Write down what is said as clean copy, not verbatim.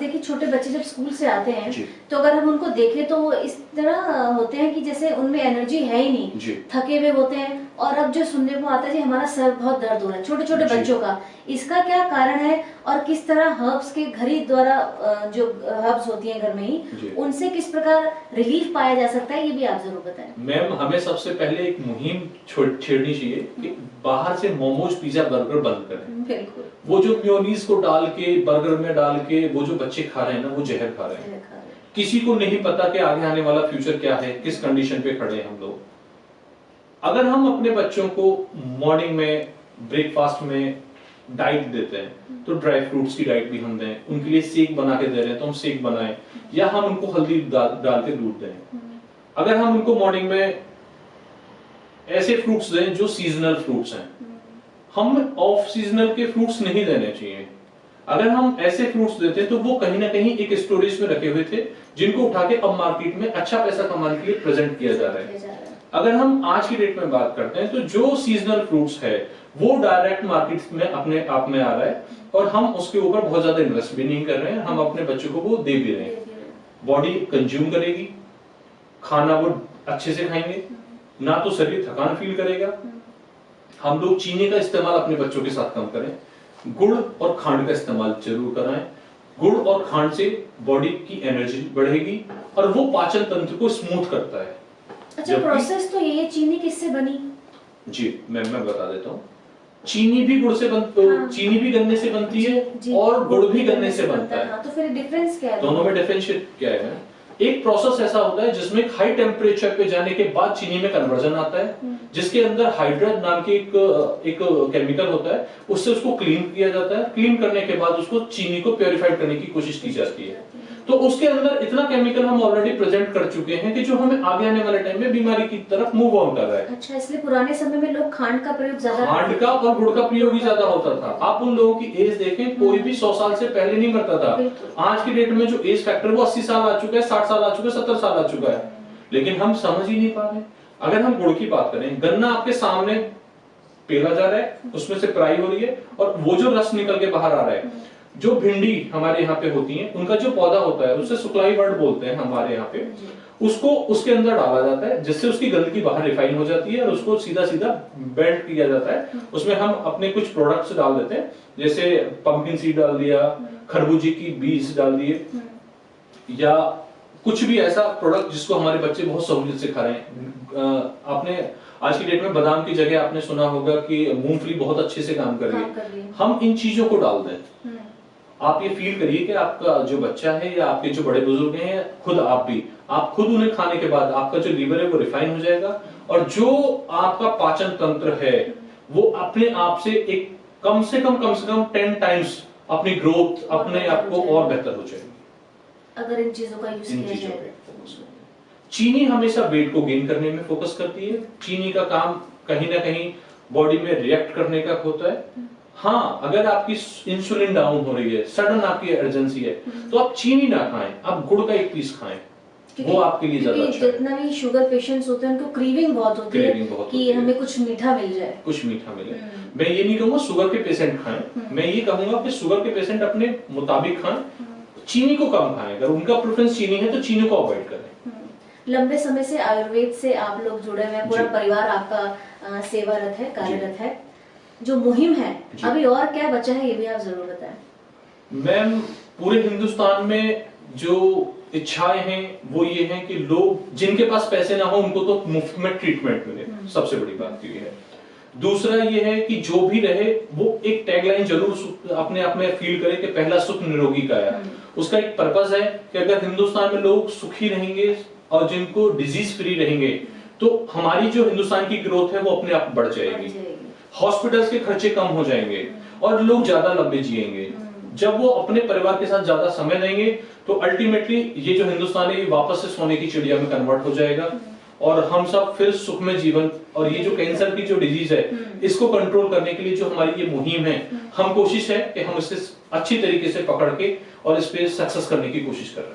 देखिए छोटे बच्चे जब स्कूल से आते हैं तो अगर हम उनको देखें तो वो इस तरह होते हैं कि जैसे उनमें एनर्जी है ही नहीं, थके हुए होते हैं। और अब जो सुनने को आता है जी हमारा सर बहुत दर्द हो रहा है छोटे छोटे बच्चों का, इसका क्या कारण है और किस तरह हर्ब्स के घर ही द्वारा जो हर्ब्स होती हैं घर में ही, उनसे किस प्रकार रिलीफ पाया जा सकता है, ये भी आप जरूर बताएं। मैम हमें सबसे पहले एक मुहिम छेड़नी चाहिए कि बाहर से मोमोज पिज्जा बर्गर बंद करें। बिल्कुल। वो जो मेयोनीज को डाल के बर्गर में डाल के वो जो बच्चे खा रहे हैं ना, वो जहर खा रहे हैं। किसी को नहीं पता कि आगे आने वाला फ्यूचर क्या है, किस कंडीशन पे खड़े हैं हम लोग। अगर हम अपने बच्चों को मॉर्निंग में ब्रेकफास्ट में डाइट देते हैं तो ड्राई फ्रूट्स की डाइट भी हम दें, उनके लिए शेक बना के दे रहे हैं तो हम शेक बनाएं, या हम उनको हल्दी डाल के दूध दें। अगर हम उनको मॉर्निंग में ऐसे फ्रूट्स दें जो सीजनल फ्रूट्स हैं, हम ऑफ सीजनल के फ्रूट्स नहीं देने चाहिए। अगर हम ऐसे फ्रूट्स देते हैं तो वो कहीं ना कहीं एक स्टोरेज में रखे हुए थे जिनको उठा के अब मार्केट में अच्छा पैसा कमाने के लिए प्रेजेंट किया जा रहा है। अगर हम आज की डेट में बात करते हैं तो जो सीजनल फ्रूट्स है वो डायरेक्ट मार्केट में अपने आप में आ रहा है और हम उसके ऊपर बहुत ज्यादा इन्वेस्ट भी नहीं कर रहे हैं, हम अपने बच्चों को वो दे भी रहे हैं। बॉडी कंज्यूम करेगी, खाना वो अच्छे से खाएंगे, ना तो शरीर थकान फील करेगा। हम लोग चीनी का इस्तेमाल अपने बच्चों के साथ कम करें, गुड़ और खांड का इस्तेमाल जरूर कराएं। गुड़ और खांड से बॉडी की एनर्जी बढ़ेगी और वो पाचन तंत्र को स्मूथ करता है। अच्छा, प्रोसेस तो ये चीनी किससे बनी? जी मैं बता देता हूँ। चीनी भी गुड़ से चीनी भी गन्ने से बनती है और गुड़ भी गन्ने से बनता है। हाँ, तो फिर डिफरेंस क्या है? दोनों में डिफरेंशिएट क्या है? एक प्रोसेस ऐसा होता है जिसमें हाई टेम्परेचर पे जाने के बाद चीनी में कन्वर्जन आता है, जिसके अंदर हाइड्रा नाम की एक केमिकल होता है, उससे उसको क्लीन किया जाता है। क्लीन करने के बाद उसको चीनी को प्योरीफाइड करने की कोशिश की जाती है। तो उसके अंदर इतना केमिकल हम ऑलरेडी प्रेजेंट कर चुके हैं कि जो हमें आगे आने वाले टाइम में बीमारी की तरफ मूव ऑन कर रहा है। अच्छा, इसलिए पुराने समय में लोग खांड का प्रयोग ज्यादा, खांड का और गुड़ का प्रयोग ही ज्यादा होता था। आप उन लोगों की एज देखें, कोई भी 100 साल से पहले नहीं मरता था। आज की डेट में जो एज फैक्टर वो 80 साल आ चुका है, 60 साल आ चुका है, 70 साल आ चुका है, लेकिन हम समझ ही नहीं पा रहे। अगर हम गुड़ की बात करें, गन्ना आपके सामने पेला जा रहा है, उसमें से पेराई हो रही है और वो जो रस निकल के बाहर आ रहा है। जो भिंडी हमारे यहाँ पे होती है, उनका जो पौधा होता है उसे सुक्लाई वर्ड बोलते हैं हमारे यहाँ पे, उसको उसके अंदर डाला जाता है जिससे उसकी गंदगी बाहर रिफाइन हो जाती है और उसको सीधा सीधा बेल्ट किया जाता है। उसमें हम अपने कुछ प्रोडक्ट्स डाल देते हैं, जैसे पंपकिन सीड डाल दिया, खरबूजे की बीज डाल दिए, या कुछ भी ऐसा प्रोडक्ट जिसको हमारे बच्चे बहुत सहूलियत से खा रहे हैं। आपने आज की डेट में बादाम की जगह आपने सुना होगा कि मूंगफली बहुत अच्छे से काम कर रही है। हम इन चीजों को डाल दें। आप ये फील करिए कि आपका जो बच्चा है या आपके जो बड़े बुजुर्ग हैं, खुद आप खुद उन्हें खाने के बाद आपका जो लीवर है वो रिफाइन हो जाएगा और जो आपका पाचन तंत्र है वो अपने आप से एक कम से कम 10 टाइम्स अपनी ग्रोथ अपने आप को और बेहतर हो जाएगी अगर इन चीजों का यूज किया जाए। चीनी हमेशा वेट को गेन करने में फोकस करती है। चीनी का काम कहीं ना कहीं बॉडी में रिएक्ट करने का होता है। हाँ, अगर आपकी इंसुलिन डाउन हो रही है, सडन आपकी अर्जेंसी है, तो आप चीनी ना खाएं, आप गुड़ का एक पीस खाएं, वो आपके लिए ज्यादा अच्छा है। जितना भी शुगर पेशेंट्स होते हैं उनको क्रेविंग बहुत होती है कि हमें कुछ मीठा मिल जाए, कुछ मीठा मिले। मैं ये नहीं कहूंगा शुगर के पेशेंट खाएं, मैं ये कहूंगा कि शुगर के पेशेंट अपने मुताबिक खाएं, चीनी को कम खाएं। अगर उनका प्रेफरेंस चीनी है तो चीनी को अवॉइड करें। लंबे समय से आयुर्वेद से आप लोग जुड़े हुए हैं, पूरा परिवार आपका सेवारत है, कार्यरत है। जो मुहिम है अभी और क्या बचा है ये भी आप जरूर बताएं। मैम, पूरे हिंदुस्तान में जो इच्छाएं हैं वो ये हैं कि लोग जिनके पास पैसे ना हो उनको तो मुफ्त में ट्रीटमेंट मिले, सबसे बड़ी बात ये है। दूसरा ये है कि जो भी रहे वो एक टैगलाइन जरूर अपने आप में फील करे कि पहला सुख निरोगी काया। उसका एक पर्पस है कि अगर हिंदुस्तान में लोग सुखी रहेंगे और जिनको डिजीज फ्री रहेंगे तो हमारी जो हिंदुस्तान की ग्रोथ है वो अपने आप बढ़ जाएगी, हॉस्पिटल्स के खर्चे कम हो जाएंगे और लोग ज्यादा लंबे जिएंगे। जब वो अपने परिवार के साथ ज्यादा समय देंगे तो अल्टीमेटली ये जो हिंदुस्तान है वापस से सोने की चिड़िया में कन्वर्ट हो जाएगा और हम सब फिर सुख में जीवन। और ये जो कैंसर की जो डिजीज है इसको कंट्रोल करने के लिए जो हमारी ये मुहिम है, हम कोशिश है कि हम इसे अच्छी तरीके से पकड़ के और इस पे सक्सेस करने की कोशिश कर रहे हैं।